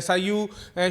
SIU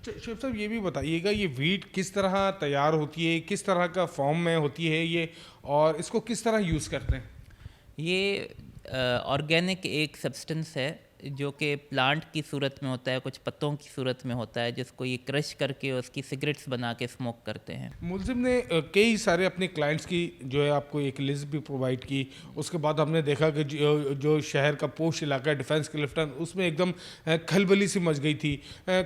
اچھا شعیب صاحب یہ بھی بتائیے گا یہ ویٹ کس طرح تیار ہوتی ہے, کس طرح کا فارم میں ہوتی ہے یہ, اور اس کو کس طرح یوز کرتے ہیں؟ یہ آرگینک ایک سبسٹنس ہے جو کہ پلانٹ کی صورت میں ہوتا ہے, کچھ پتوں کی صورت میں ہوتا ہے, جس کو یہ کرش کر کے اس کی سگریٹس بنا کے اسموک کرتے ہیں. ملزم نے کئی سارے اپنے کلائنٹس کی جو ہے آپ کو ایک لسٹ بھی پرووائڈ کی. اس کے بعد ہم نے دیکھا کہ جو شہر کا پوش علاقہ ہے ڈیفینس کلفٹن, اس میں ایک دم کھلبلی سی مچ گئی تھی.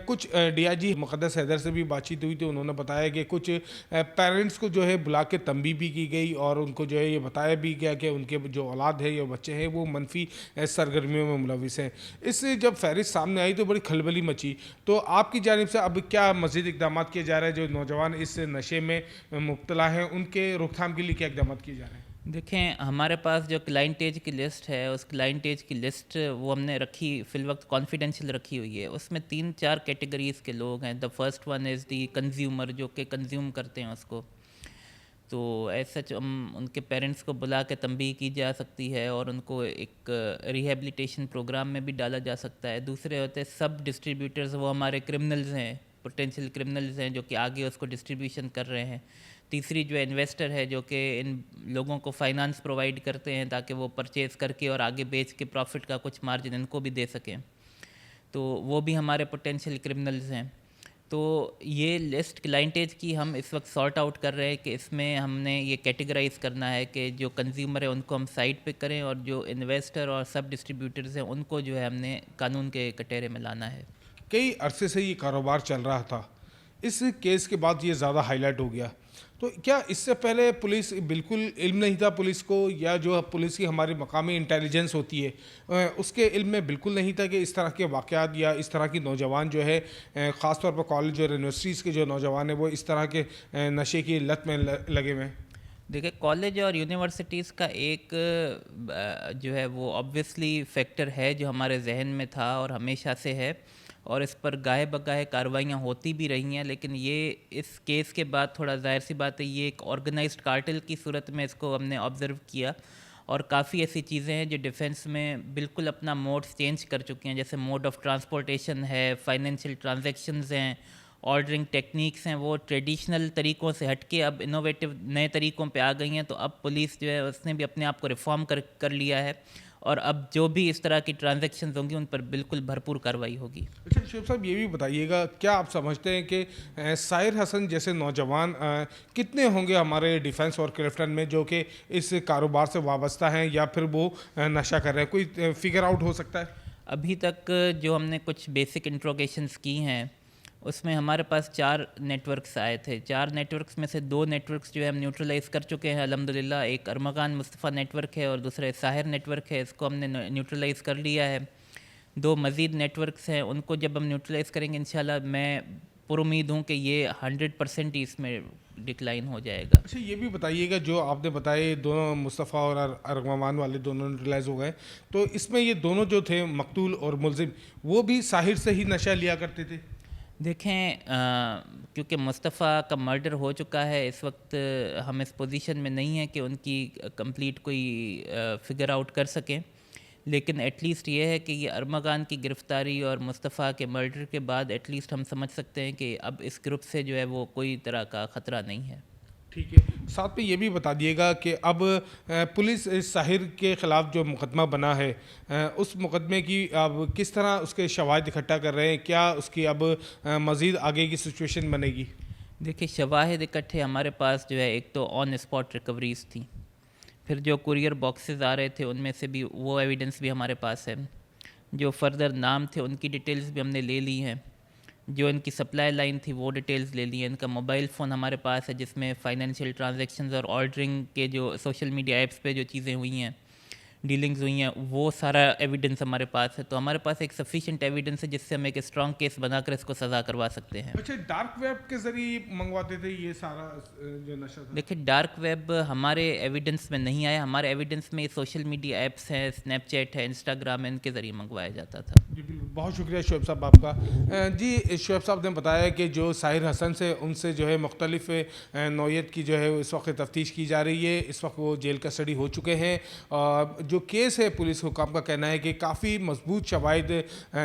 کچھ ڈی آئی جی مقدس حیدر سے بھی بات چیت ہوئی تھی, انہوں نے بتایا کہ کچھ پیرنٹس کو جو ہے بلا کے تنبیہ بھی کی گئی اور ان کو جو ہے یہ بتایا بھی گیا کہ ان کے جو اولاد ہے یا بچے ہیں وہ منفی سرگرمیوں میں ملوث ہیں. اس سے جب فہرست سامنے آئی تو بڑی کھلبلی مچی. تو آپ کی جانب سے اب کیا مزید اقدامات کیے جا رہے ہیں جو نوجوان اس نشے میں مبتلا ہیں ان کے روک تھام کے لیے کیا اقدامات کیے جا رہے ہیں؟ دیکھیں ہمارے پاس جو کلائنٹیج کی لسٹ ہے, اس کلائنٹیج کی لسٹ وہ ہم نے رکھی فی الوقت کانفیڈینشیل رکھی ہوئی ہے. اس میں 3-4 کیٹیگریز کے لوگ ہیں. The first one is the consumer, جو کہ کنزیوم کرتے ہیں اس کو. تو ایسا ہم ان کے پیرنٹس کو بلا کے تنبیہ کی جا سکتی ہے اور ان کو ایک ریہیبلیٹیشن پروگرام میں بھی ڈالا جا سکتا ہے. دوسرے ہوتے ہیں سب ڈسٹریبیوٹرز, وہ ہمارے کرمنلز ہیں, پوٹینشیل کرمنلز ہیں جو کہ آگے اس کو ڈسٹریبیوشن کر رہے ہیں. تیسری جو انویسٹر ہے جو کہ ان لوگوں کو فائنانس پرووائڈ کرتے ہیں تاکہ وہ پرچیز کر کے اور آگے بیچ کے پروفٹ کا کچھ مارجن ان کو بھی دے سکیں, تو وہ بھی ہمارے پوٹینشیل کرمنلز ہیں. تو یہ لسٹ کلائنٹیج کی ہم اس وقت سارٹ آؤٹ کر رہے ہیں کہ اس میں ہم نے یہ کیٹیگرائز کرنا ہے کہ جو کنزیومر ہے ان کو ہم سائٹ پہ کریں اور جو انویسٹر اور سب ڈسٹریبیوٹرز ہیں ان کو جو ہے ہم نے قانون کے کٹہرے میں لانا ہے. کئی عرصے سے یہ کاروبار چل رہا تھا, اس کیس کے بعد یہ زیادہ ہائی لائٹ ہو گیا. تو کیا اس سے پہلے پولیس بالکل علم نہیں تھا پولیس کو, یا جو پولیس کی ہماری مقامی انٹیلیجنس ہوتی ہے اس کے علم میں بالکل نہیں تھا کہ اس طرح کے واقعات یا اس طرح کی نوجوان جو ہے خاص طور پر کالج اور یونیورسٹیز کے جو نوجوان ہیں وہ اس طرح کے نشے کی لت میں لگے ہوئے ہیں؟ دیکھیں کالج اور یونیورسٹیز کا ایک جو ہے وہ آبویسلی فیکٹر ہے جو ہمارے ذہن میں تھا اور ہمیشہ سے ہے, اور اس پر گاہے بگاہے کارروائیاں ہوتی بھی رہی ہیں. لیکن یہ اس کیس کے بعد تھوڑا ظاہر سی بات ہے, یہ ایک آرگنائزڈ کارٹل کی صورت میں اس کو ہم نے آبزرو کیا, اور کافی ایسی چیزیں ہیں جو ڈیفنس میں بالکل اپنا موڈس چینج کر چکی ہیں. جیسے موڈ آف ٹرانسپورٹیشن ہے, فائنینشیل ٹرانزیکشنز ہیں, آرڈرنگ ٹیکنیکس ہیں, وہ ٹریڈیشنل طریقوں سے ہٹ کے اب انوویٹیو نئے طریقوں پہ آ گئی ہیں. تو اب پولیس جو ہے اس نے بھی اپنے آپ کو ریفارم کر لیا ہے, اور اب جو بھی اس طرح کی ٹرانزیکشنز ہوں گی ان پر بالکل بھرپور کارروائی ہوگی. اچھا شعیب صاحب یہ بھی بتائیے گا, کیا آپ سمجھتے ہیں کہ ساحر حسن جیسے نوجوان کتنے ہوں گے ہمارے ڈیفنس اور کلفٹن میں جو کہ اس کاروبار سے وابستہ ہیں یا پھر وہ نشہ کر رہے ہیں؟ کوئی فگر آؤٹ ہو سکتا ہے؟ ابھی تک جو ہم نے کچھ بیسک انٹروگیشنز کی ہیں اس میں ہمارے پاس 4 نیٹ ورکس آئے تھے. 4 نیٹ ورکس میں سے 2 نیٹ ورکس جو ہے ہم نیوٹرلائز کر چکے ہیں الحمدللہ. ایک ارمغان مصطفیٰ نیٹ ورک ہے اور دوسرا ساحر نیٹ ورک ہے, اس کو ہم نے نیوٹرلائز کر لیا ہے. 2 مزید نیٹ ورکس ہیں, ان کو جب ہم نیوٹرلائز کریں گے انشاءاللہ میں پر امید ہوں کہ یہ 100% ہی اس میں ڈکلائن ہو جائے گا. اچھا یہ بھی بتائیے گا, جو آپ نے بتائے دونوں مصطفیٰ اور ارغوان والے دونوں نیوٹرلائز ہو گئے, تو اس میں یہ دونوں جو تھے مقتول اور ملزم وہ بھی ساحر سے ہی نشہ لیا کرتے تھے؟ دیکھیں کیونکہ مصطفیٰ کا مرڈر ہو چکا ہے, اس وقت ہم اس پوزیشن میں نہیں ہیں کہ ان کی کمپلیٹ کوئی فگر آؤٹ کر سکیں. لیکن ایٹ لیسٹ یہ ہے کہ یہ ارمغان کی گرفتاری اور مصطفیٰ کے مرڈر کے بعد ایٹ لیسٹ ہم سمجھ سکتے ہیں کہ اب اس گروپ سے جو ہے وہ کوئی طرح کا خطرہ نہیں ہے. ٹھیک ہے, ساتھ میں یہ بھی بتا دیے گا کہ اب پولیس اس ساحر کے خلاف جو مقدمہ بنا ہے اس مقدمے کی اب کس طرح اس کے شواہد اکٹھا کر رہے ہیں, کیا اس کی اب مزید آگے کی سچویشن بنے گی؟ دیکھیں شواہد اکٹھے ہمارے پاس جو ہے ایک تو آن اسپاٹ ریکوریز تھیں, پھر جو کوریئر باکسز آ رہے تھے ان میں سے بھی وہ ایویڈنس بھی ہمارے پاس ہے. جو فردر نام تھے ان کی ڈیٹیلز بھی ہم نے لے لی ہیں. جو ان کی سپلائی لائن تھی وہ ڈیٹیلز لے لی ہیں. ان کا موبائل فون ہمارے پاس ہے جس میں فائنینشیل ٹرانزیکشنز اور آرڈرنگ کے جو سوشل میڈیا ایپس پہ جو چیزیں ہوئی ہیں, ڈیلنگز ہوئی ہیں, وہ سارا ایویڈنس ہمارے پاس ہے. تو ہمارے پاس ایک سفیشینٹ ایویڈنس ہے جس سے ہم ایک اسٹرانگ کیس بنا کر اس کو سزا کروا سکتے ہیں. اچھا ڈارک ویب کے ذریعے منگواتے تھے یہ سارا جو نشہ تھا؟ دیکھیں ڈارک ویب ہمارے ایویڈنس میں نہیں آیا. ہمارے ایویڈنس میں سوشل میڈیا ایپس ہیں, اسنیپ چیٹ ہے, انسٹاگرام ہے, ان کے ذریعے منگوایا جاتا تھا. جی بالکل, بہت شکریہ شعیب صاحب آپ کا. جی شعیب صاحب نے بتایا کہ جو ساحر حسن سے ان سے جو ہے مختلف نوعیت کی جو ہے اس وقت تفتیش کی جا رہی ہے. اس وقت وہ جیل کسٹڈی ہو چکے ہیں. جو جو کیس ہے پولیس حکام کا کہنا ہے کہ کافی مضبوط شواہد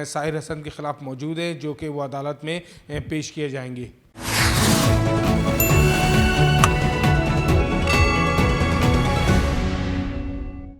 ساحر حسن کے خلاف موجود ہیں جو کہ وہ عدالت میں پیش کیے جائیں گے.